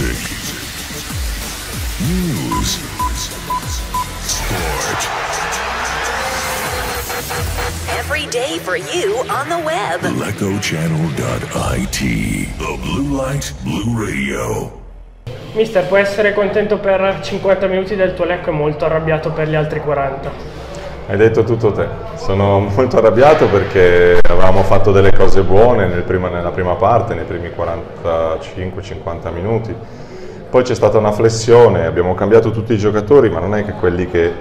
Music, news, sport. Every day for you on the web. LecoChannel.it, the Blue Light Blue Radio. Mister, puoi essere contento per 50 minuti del tuo Lecco e molto arrabbiato per gli altri 40? Hai detto tutto te. Sono molto arrabbiato perché avevamo fatto delle cose buone nella prima parte, nei primi 45-50 minuti. Poi c'è stata una flessione, abbiamo cambiato tutti i giocatori, ma non è che quelli che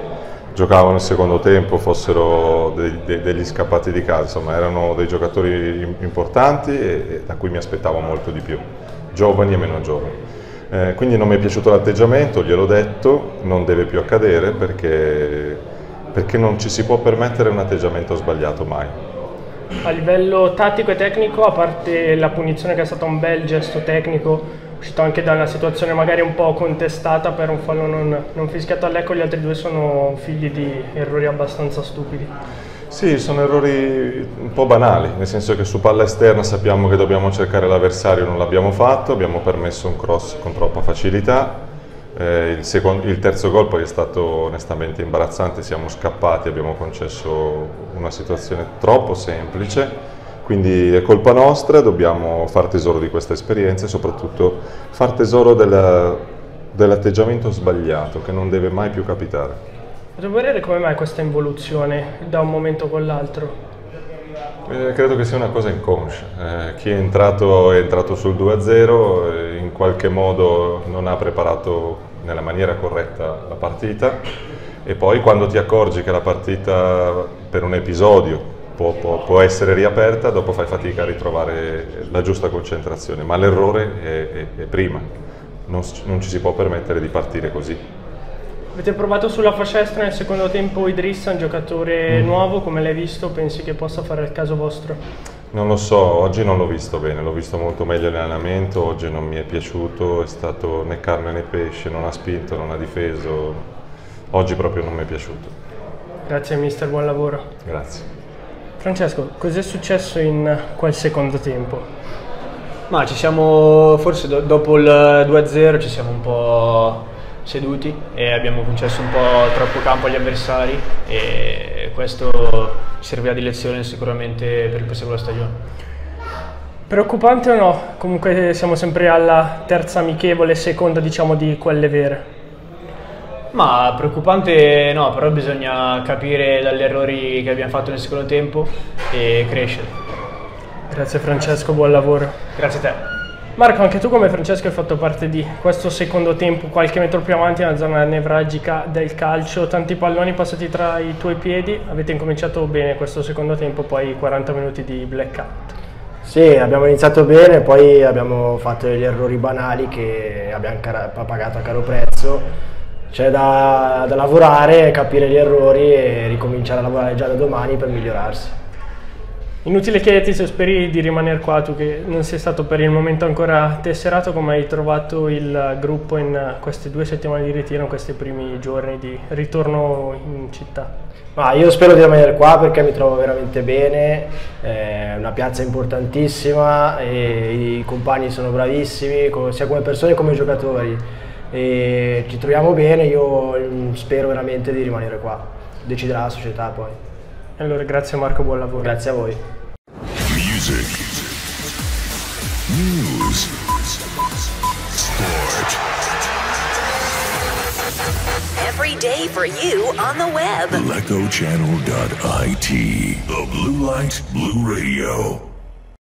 giocavano il secondo tempo fossero degli scappati di casa, insomma erano dei giocatori importanti e da cui mi aspettavo molto di più, giovani e meno giovani. Quindi non mi è piaciuto l'atteggiamento, gliel'ho detto, non deve più accadere perché non ci si può permettere un atteggiamento sbagliato mai. A livello tattico e tecnico, a parte la punizione che è stata un bel gesto tecnico, uscito anche da una situazione magari un po' contestata per un fallo non fischiato al Lecco, gli altri due sono figli di errori abbastanza stupidi. Sì, sono errori un po' banali, nel senso che su palla esterna sappiamo che dobbiamo cercare l'avversario, non l'abbiamo fatto, abbiamo permesso un cross con troppa facilità. Il terzo gol poi è stato onestamente imbarazzante, siamo scappati, abbiamo concesso una situazione troppo semplice, quindi è colpa nostra, dobbiamo far tesoro di questa esperienza e soprattutto far tesoro dell'atteggiamento sbagliato che non deve mai più capitare. Potrei vedere come mai questa involuzione da un momento con l'altro? Credo che sia una cosa inconscia. Chi è entrato sul 2-0 in qualche modo non ha preparato nella maniera corretta la partita e poi quando ti accorgi che la partita per un episodio può essere riaperta, dopo fai fatica a ritrovare la giusta concentrazione, ma l'errore è prima, non ci si può permettere di partire così. Avete provato sulla fascia estra nel secondo tempo Idrissa, un giocatore nuovo, come l'hai visto? Pensi che possa fare il caso vostro? Non lo so, oggi non l'ho visto bene, l'ho visto molto meglio in allenamento, oggi non mi è piaciuto, è stato né carne né pesce, non ha spinto, non ha difeso, oggi proprio non mi è piaciuto. Grazie mister, buon lavoro. Grazie. Francesco, cos'è successo in quel secondo tempo? Ma ci siamo, forse dopo il 2-0 ci siamo un po' seduti e abbiamo concesso un po' troppo campo agli avversari e questo servirà di lezione sicuramente per il proseguo della stagione. Preoccupante o no? Comunque siamo sempre alla terza amichevole, seconda diciamo di quelle vere. Ma preoccupante no, però bisogna capire dagli errori che abbiamo fatto nel secondo tempo e crescere. Grazie Francesco, buon lavoro. Grazie a te. Marco, anche tu come Francesco hai fatto parte di questo secondo tempo, qualche metro più avanti nella zona nevralgica del calcio, tanti palloni passati tra i tuoi piedi, avete incominciato bene questo secondo tempo, poi 40 minuti di blackout. Sì, abbiamo iniziato bene, poi abbiamo fatto degli errori banali che abbiamo pagato a caro prezzo. C'è da lavorare, capire gli errori e ricominciare a lavorare già da domani per migliorarsi. Inutile chiederti se speri di rimanere qua, tu che non sei stato per il momento ancora tesserato, come hai trovato il gruppo in queste 2 settimane di ritiro, in questi primi giorni di ritorno in città? Ma io spero di rimanere qua perché mi trovo veramente bene, è una piazza importantissima e i compagni sono bravissimi, sia come persone che come giocatori, e ci troviamo bene, io spero veramente di rimanere qua, deciderà la società poi. Allora, grazie Marco, buon lavoro. Grazie a voi. Music, news, sport. Every day for you on the web. LecoChannel.it, the Blue Light Blue Radio.